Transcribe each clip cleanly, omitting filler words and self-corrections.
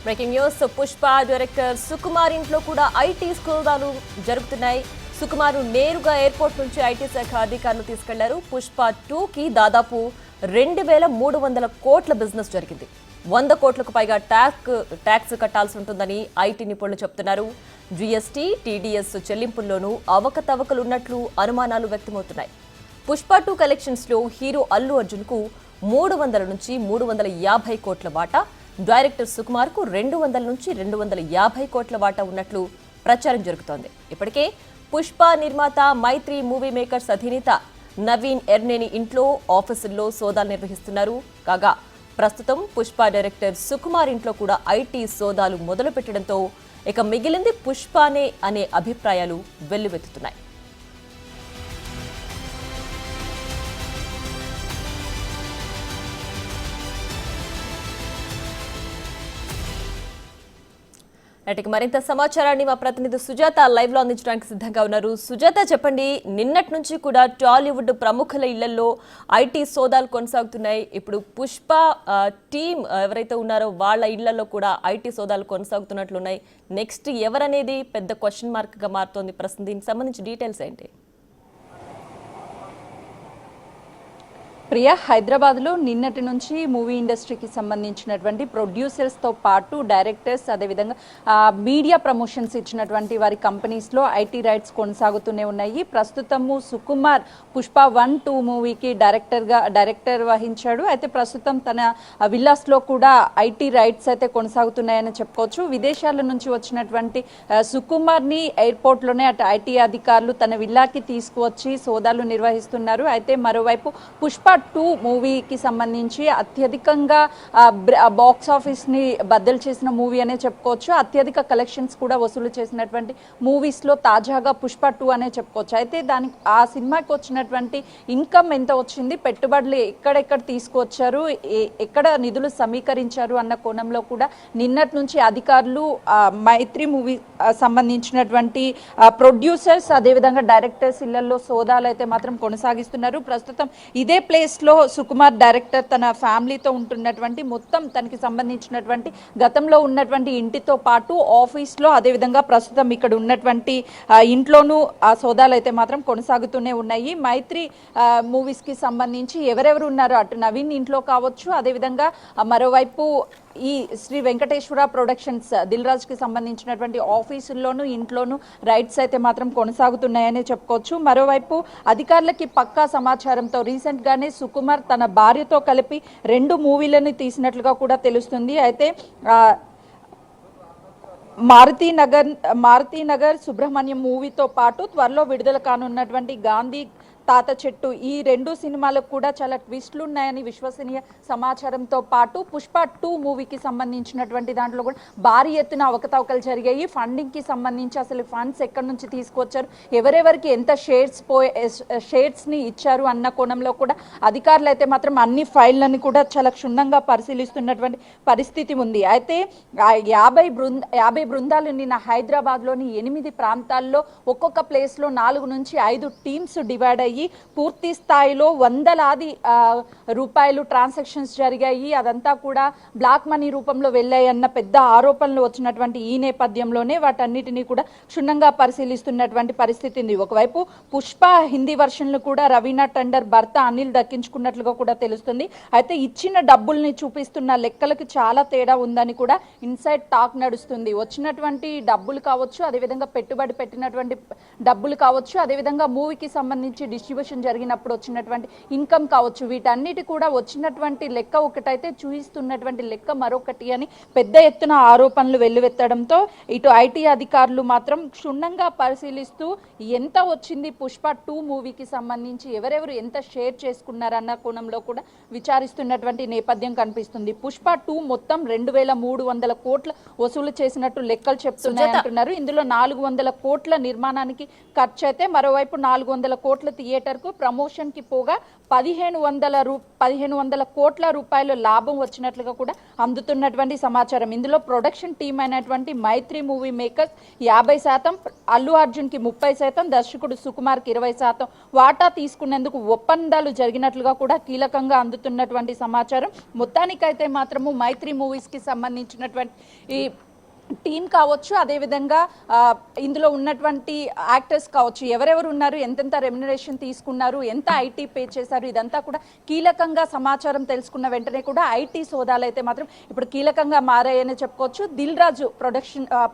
Breaking news. Pushpa director Sukumar ఇంట్లో కూడా IT సోదాలు జరుగుతున్నాయి. సుకుమార్ నేరుగా ఎయిర్పోర్ట్ నుంచి ఐటీ శాఖ అధికారులు తీసుకెళ్లారు. పుష్ప 2కి దాదాపు 2,300 కోట్ల బిజినెస్ జరిగింది. 100 కోట్లకు పైగా ట్యాక్స్ కట్టాల్సి ఉంటుందని ఐటీ నిపుణులు చెబుతున్నారు. జీఎస్టీ, టీడీఎస్ చెల్లింపుల్లోనూ అవకతవకలున్నట్లు అనుమానాలు వ్యక్తమవుతున్నాయి. పుష్ప 2 కలెక్షన్స్ లో హీరో అల్లు అర్జున్ కు 300 నుంచి 350 కోట్ల వాటా, డైరెక్టర్ సుకుమార్ కు 200 నుంచి 250 కోట్ల వాటా ఉన్నట్లు ప్రచారం జరుగుతోంది. ఇప్పటికే పుష్ప నిర్మాత మైత్రి మూవీ మేకర్స్ అధినేత నవీన్ ఎర్నేని ఇంట్లో, ఆఫీసుల్లో సోదాలు నిర్వహిస్తున్నారు. కాగా ప్రస్తుతం పుష్ప డైరెక్టర్ సుకుమార్ ఇంట్లో కూడా ఐటీ సోదాలు మొదలు పెట్టడంతో ఇక మిగిలింది పుష్పనే అనే అభిప్రాయాలు వెల్లువెత్తుతున్నాయి. నాటికి మరింత సమాచారాన్ని మా ప్రతినిధి సుజాత లైవ్ లో అందించడానికి సిద్ధంగా ఉన్నారు. సుజాత, చెప్పండి, నిన్నటి నుంచి కూడా టాలీవుడ్ ప్రముఖుల ఇళ్లలో ఐటీ సోదాలు కొనసాగుతున్నాయి. ఇప్పుడు పుష్ప టీమ్ ఎవరైతే ఉన్నారో వాళ్ళ ఇళ్లలో కూడా ఐటీ సోదాలు కొనసాగుతున్నట్లున్నాయి. నెక్స్ట్ ఎవరనేది పెద్ద క్వశ్చన్ మార్క్ గా మారుతోంది. ప్రస్తుతం దీనికి సంబంధించి డీటెయిల్స్ ఏంటి? ప్రియా, హైదరాబాద్లో నిన్నటి నుంచి మూవీ ఇండస్ట్రీకి సంబంధించినటువంటి ప్రొడ్యూసర్స్తో పాటు డైరెక్టర్స్, అదేవిధంగా మీడియా ప్రమోషన్స్ ఇచ్చినటువంటి వారి కంపెనీస్లో ఐటీ రైట్స్ కొనసాగుతూనే ఉన్నాయి. ప్రస్తుతము సుకుమార్ పుష్ప 1, 2 మూవీకి డైరెక్టర్ వహించాడు. అయితే ప్రస్తుతం తన విల్లాస్లో కూడా ఐటీ రైట్స్ అయితే కొనసాగుతున్నాయని చెప్పుకోవచ్చు. విదేశాల నుంచి వచ్చినటువంటి సుకుమార్ని ఎయిర్పోర్ట్లోనే అటు ఐటీ అధికారులు తన విల్లాకి తీసుకువచ్చి సోదాలు నిర్వహిస్తున్నారు. అయితే మరోవైపు పుష్ప 2 మూవీకి సంబంధించి అత్యధికంగా బాక్స్ ఆఫీస్ని బద్దలు చేసిన మూవీ అనే చెప్పుకోవచ్చు. అత్యధిక కలెక్షన్స్ కూడా వసూలు చేసినటువంటి మూవీస్లో తాజాగా పుష్ప 2 అనే చెప్పుకోవచ్చు. అయితే దానికి ఆ సినిమాకి వచ్చినటువంటి ఇన్కమ్ ఎంత వచ్చింది, పెట్టుబడులు ఎక్కడెక్కడ తీసుకువచ్చారు, ఎక్కడ నిధులు సమీకరించారు అన్న కోణంలో కూడా నిన్నటి నుంచి అధికారులు మైత్రి మూవీ సంబంధించినటువంటి ప్రొడ్యూసర్స్, అదేవిధంగా డైరెక్టర్స్ ఇళ్లలో సోదాలు అయితే మాత్రం కొనసాగిస్తున్నారు. ప్రస్తుతం ఇదే ప్లేస్లో సుకుమార్ డైరెక్టర్ తన ఫ్యామిలీతో ఉంటున్నటువంటి మొత్తం తనకి సంబంధించినటువంటి గతంలో ఉన్నటువంటి ఇంటితో పాటు ఆఫీస్లో, అదేవిధంగా ప్రస్తుతం ఇక్కడ ఉన్నటువంటి ఇంట్లోనూ ఆ సోదాలు అయితే మాత్రం కొనసాగుతూనే ఉన్నాయి. మైత్రి మూవీస్కి సంబంధించి ఎవరెవరు ఉన్నారో అటు నవీన్ ఇంట్లో కావచ్చు, అదేవిధంగా మరోవైపు ఈ శ్రీ వెంకటేశ్వర ప్రొడక్షన్స్ దిల్ రాజుకి సంబంధించినటువంటి ఆఫీసుల్లోనూ ఇంట్లోనూ రైట్స్ అయితే మాత్రం కొనసాగుతున్నాయని చెప్పుకోవచ్చు. మరోవైపు అధికారులకి పక్కా సమాచారంతో రీసెంట్గానే సుకుమార్ తన భార్యతో కలిపి 2 మూవీలను తీసినట్లుగా కూడా తెలుస్తుంది. అయితే మారుతీనగర్ సుబ్రహ్మణ్యం మూవీతో పాటు త్వరలో విడుదల కానున్నటువంటి గాంధీ తాత చెట్టు, ఈ 2 సినిమాలకు కూడా చాలా ట్విస్టులు ఉన్నాయని విశ్వసనీయ సమాచారంతో పాటు పుష్ప 2 మూవీకి సంబంధించినటువంటి దాంట్లో కూడా భారీ ఎత్తున అవకతవకలు జరిగాయి. ఫండింగ్కి సంబంధించి అసలు ఫండ్స్ ఎక్కడి నుంచి తీసుకొచ్చారు, ఎవరెవరికి ఎంత షేర్స్ని ఇచ్చారు అన్న కోణంలో కూడా అధికారులు అయితే మాత్రం అన్ని ఫైళ్లను కూడా చాలా క్షుణ్ణంగా పరిశీలిస్తున్నటువంటి పరిస్థితి ఉంది. అయితే 50 బృందాలు నిన్న హైదరాబాద్లోని 8 ప్రాంతాల్లో ఒక్కొక్క ప్లేస్లో 4 నుంచి 5 టీమ్స్ డివైడ్ అయ్యి పూర్తి స్థాయిలో వందలాది రూపాయలు ట్రాన్సాక్షన్స్ జరిగాయి. అదంతా కూడా బ్లాక్ మనీ రూపంలో వెళ్ళాయన్న పెద్ద ఆరోపణలు వచ్చినటువంటి ఈ నేపథ్యంలోనే వాటన్నిటినీ కూడా క్షుణ్ణంగా పరిశీలిస్తున్నటువంటి పరిస్థితి ఉంది. ఒకవైపు పుష్ప హిందీ వర్షన్లు కూడా రవీనా టండర్ భర్త అనిల్ దక్కించుకున్నట్లుగా కూడా తెలుస్తుంది. అయితే ఇచ్చిన డబ్బుల్ని చూపిస్తున్న లెక్కలకు చాలా తేడా ఉందని కూడా ఇన్సైడ్ టాక్ నడుస్తుంది. వచ్చినటువంటి డబ్బులు కావచ్చు, అదేవిధంగా పెట్టుబడి పెట్టినటువంటి డబ్బులు కావచ్చు, అదేవిధంగా మూవీకి సంబంధించి డిస్ట్రిబ్యూషన్ జరిగినప్పుడు వచ్చినటువంటి ఇన్కమ్ కావచ్చు, వీటన్నిటి కూడా వచ్చినటువంటి లెక్క ఒకటైతే చూపిస్తున్నటువంటి లెక్క మరొకటి అని పెద్ద ఎత్తున ఆరోపణలు వెల్లువెత్తడంతో ఇటు ఐటీ అధికారులు మాత్రం క్షుణ్ణంగా పరిశీలిస్తూ ఎంత వచ్చింది పుష్ప 2 మూవీకి సంబంధించి, ఎవరెవరు ఎంత షేర్ చేసుకున్నారన్న కోణంలో కూడా విచారిస్తున్నటువంటి నేపథ్యం కనిపిస్తుంది. పుష్ప 2 మొత్తం 2,300 కోట్ల వసూలు చేసినట్టు లెక్కలు చెప్తున్నాయి అంటున్నారు. ఇందులో 400 కోట్ల నిర్మాణానికి ఖర్చు అయితే, మరోవైపు 400 కోట్ల థియేటర్కు ప్రమోషన్కి పోగా 1500 కోట్ల రూపాయలు లాభం వచ్చినట్లుగా కూడా అందుతున్నటువంటి సమాచారం. ఇందులో ప్రొడక్షన్ టీం అయినటువంటి మైత్రి మూవీ మేకర్స్ 50%, అల్లు అర్జున్కి 30%, దర్శకుడు సుకుమార్కి 20% వాటా తీసుకునేందుకు ఒప్పందాలు జరిగినట్లుగా కూడా కీలకంగా అందుతున్నటువంటి సమాచారం. మొత్తానికైతే మాత్రము మైత్రి మూవీస్కి సంబంధించినటువంటి ఈ టీం కావచ్చు, అదేవిధంగా ఇందులో ఉన్నటువంటి యాక్టర్స్ కావచ్చు, ఎవరెవరు ఉన్నారు, ఎంతెంత రెమ్యునరేషన్ తీసుకున్నారు, ఎంత ఐటీ పే చేశారు, ఇదంతా కూడా కీలకంగా సమాచారం తెలుసుకున్న వెంటనే కూడా ఐటీ సోదాలు అయితే మాత్రం ఇప్పుడు కీలకంగా మారాయని చెప్పుకోవచ్చు. దిల్ రాజు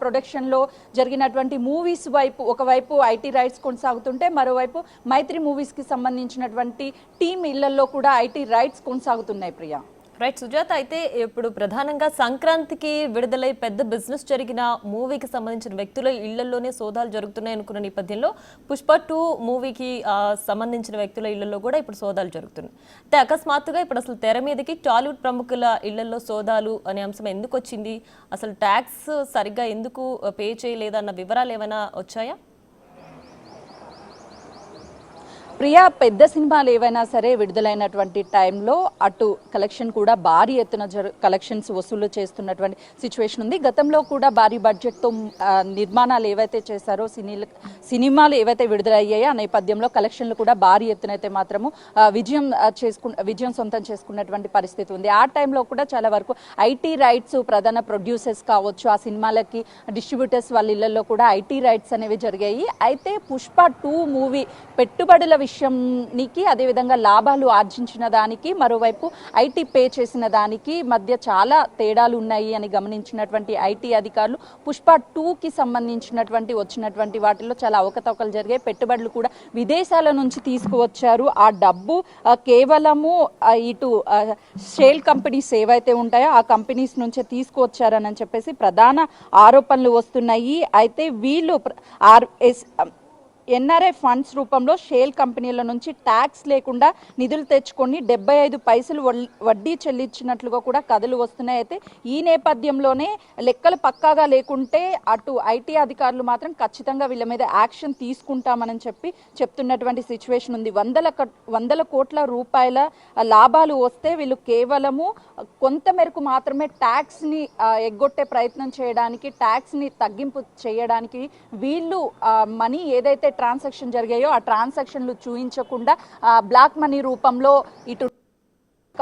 ప్రొడక్షన్లో జరిగినటువంటి మూవీస్ వైపు ఒకవైపు ఐటీ రైట్స్ కొనసాగుతుంటే మరోవైపు మైత్రి మూవీస్కి సంబంధించినటువంటి టీం ఇళ్లలో కూడా ఐటీ రైట్స్ కొనసాగుతున్నాయి. ప్రియా. రైట్ సుజాత, అయితే ఇప్పుడు ప్రధానంగా సంక్రాంతికి విడుదలై పెద్ద బిజినెస్ జరిగిన మూవీకి సంబంధించిన వ్యక్తుల ఇళ్లలోనే సోదాలు జరుగుతున్నాయి అనుకున్న నేపథ్యంలో పుష్ప 2 మూవీకి సంబంధించిన వ్యక్తుల ఇళ్లలో కూడా ఇప్పుడు సోదాలు జరుగుతున్నాయి. అయితే అకస్మాత్తుగా ఇప్పుడు అసలు తెర మీదకి టాలీవుడ్ ప్రముఖుల ఇళ్లలో సోదాలు అనే అంశం ఎందుకు వచ్చింది, అసలు ట్యాక్స్ సరిగ్గా ఎందుకు పే చేయలేదన్న వివరాలు ఏమైనా వచ్చాయా? ప్రియా, పెద్ద సినిమాలు ఏవైనా సరే విడుదలైనటువంటి టైంలో అటు కలెక్షన్ కూడా భారీ ఎత్తున కలెక్షన్స్ వసూలు చేస్తున్నటువంటి సిచ్యువేషన్ ఉంది. గతంలో కూడా భారీ బడ్జెట్తో నిర్మాణాలు ఏవైతే చేశారో సినిమాలు ఏవైతే విడుదలయ్యాయో ఆ నేపథ్యంలో కలెక్షన్లు కూడా భారీ ఎత్తున అయితే మాత్రము విజయం సొంతం చేసుకున్నటువంటి పరిస్థితి ఉంది. ఆ టైంలో కూడా చాలా వరకు ఐటీ రైట్స్ ప్రధాన ప్రొడ్యూసర్స్ కావచ్చు, ఆ సినిమాలకి డిస్ట్రిబ్యూటర్స్ వాళ్ళ ఇళ్లలో కూడా ఐటీ రైట్స్ అనేవి జరిగాయి. అయితే పుష్ప 2 మూవీ పెట్టుబడుల విషయానికి, అదేవిధంగా లాభాలు ఆర్జించిన దానికి, మరోవైపు ఐటీ పే చేసిన దానికి మధ్య చాలా తేడాలు ఉన్నాయి అని గమనించినటువంటి ఐటీ అధికారులు పుష్ప 2కి సంబంధించినటువంటి వచ్చినటువంటి వాటిల్లో చాలా అవకతవకలు జరిగాయి. పెట్టుబడులు కూడా విదేశాల నుంచి తీసుకువచ్చారు. ఆ డబ్బు కేవలము ఇటు షేల్ కంపెనీస్ ఏవైతే ఉంటాయో ఆ కంపెనీస్ నుంచే తీసుకువచ్చారని చెప్పేసి ప్రధాన ఆరోపణలు వస్తున్నాయి. అయితే వీళ్ళు ఎన్ఆర్ఐ ఫండ్స్ రూపంలో షేల్ కంపెనీల నుంచి ట్యాక్స్ లేకుండా నిధులు తెచ్చుకొని 75 పైసలు వడ్డీ చెల్లించినట్లుగా కూడా కథలు వస్తున్నాయి. అయితే ఈ నేపథ్యంలోనే లెక్కలు పక్కాగా లేకుంటే అటు ఐటీ అధికారులు మాత్రం ఖచ్చితంగా వీళ్ళ మీద యాక్షన్ తీసుకుంటామని చెప్తున్నటువంటి సిచ్యువేషన్ ఉంది. వందల కోట్ల రూపాయల లాభాలు వస్తే వీళ్ళు కేవలము కొంత మేరకు మాత్రమే ట్యాక్స్ని ఎగ్గొట్టే ప్రయత్నం చేయడానికి, ట్యాక్స్ని తగ్గింపు చేయడానికి వీళ్ళు మనీ ఏదైతే ట్రాన్సాక్షన్ జరిగాయో ఆ ట్రాన్సాక్షన్లు చూపించకుండా బ్లాక్ మనీ రూపంలో ఇటు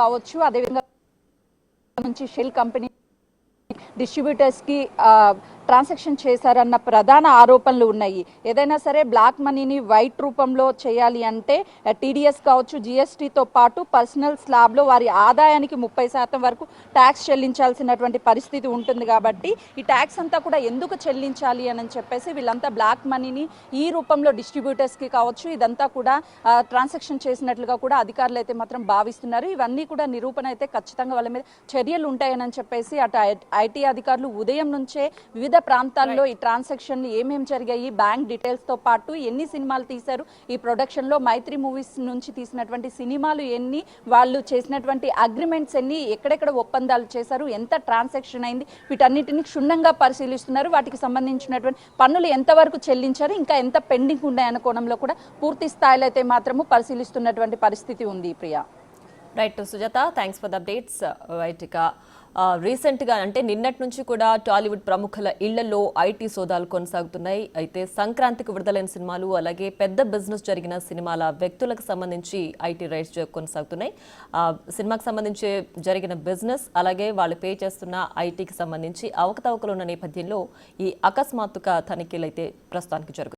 కావచ్చు, అదేవిధంగా నుంచి షెల్ కంపెనీ డిస్ట్రిబ్యూటర్స్కి ట్రాన్సాక్షన్ చేశారన్న ప్రధాన ఆరోపణలు ఉన్నాయి. ఏదైనా సరే బ్లాక్ మనీని వైట్ రూపంలో చేయాలి అంటే టీడీఎస్ కావచ్చు, జీఎస్టీతో పాటు పర్సనల్ స్లాబ్లో వారి ఆదాయానికి 30% వరకు ట్యాక్స్ చెల్లించాల్సినటువంటి పరిస్థితి ఉంటుంది. కాబట్టి ఈ ట్యాక్స్ అంతా కూడా ఎందుకు చెల్లించాలి అని చెప్పేసి వీళ్ళంతా బ్లాక్ మనీని ఈ రూపంలో డిస్ట్రిబ్యూటర్స్కి కావచ్చు ఇదంతా కూడా ట్రాన్సాక్షన్ చేసినట్లుగా కూడా అధికారులు అయితే మాత్రం భావిస్తున్నారు. ఇవన్నీ కూడా నిరూపణ అయితే ఖచ్చితంగా వాళ్ళ మీద చర్యలు ఉంటాయని చెప్పేసి అటు ఐటీ అధికారులు ఉదయం నుంచే వివిధ ప్రాంతాల్లో ఈ ట్రాన్సాక్షన్లు ఏమేమి జరిగాయి, బ్యాంక్ డీటెయిల్స్ తో పాటు ఎన్ని సినిమాలు తీశారు, ఈ ప్రొడక్షన్ లో మైత్రి మూవీస్ నుంచి తీసినటువంటి సినిమాలు ఎన్ని, వాళ్ళు చేసినటువంటి అగ్రిమెంట్స్ ఎన్ని, ఎక్కడెక్కడ ఒప్పందాలు చేశారు, ఎంత ట్రాన్సాక్షన్ అయింది, వీటన్నిటిని క్షుణ్ణంగా పరిశీలిస్తున్నారు. వాటికి సంబంధించినటువంటి పన్నులు ఎంతవరకు చెల్లించారు, ఇంకా ఎంత పెండింగ్ ఉన్నాయన్న కోణంలో కూడా పూర్తి స్థాయిలో అయితే మాత్రము పరిశీలిస్తున్నటువంటి పరిస్థితి ఉంది. Priya. Right Sujatha, thanks for the updates. రైట్గా రీసెంట్గా అంటే నిన్నటి నుంచి కూడా టాలీవుడ్ ప్రముఖుల ఇళ్లలో ఐటీ సోదాలు కొనసాగుతున్నాయి. అయితే సంక్రాంతికి విడుదలైన సినిమాలు అలాగే పెద్ద బిజినెస్ జరిగిన సినిమాల వ్యక్తులకు సంబంధించి ఐటీ రైట్స్ కొనసాగుతున్నాయి. సినిమాకి సంబంధించి జరిగిన బిజినెస్ అలాగే వాళ్ళు పే చేస్తున్న ఐటీకి సంబంధించి అవకతవకలు ఉన్న నేపథ్యంలో ఈ అకస్మాత్తుగా తనిఖీలు అయితే ప్రస్తుతానికి జరుగుతాయి.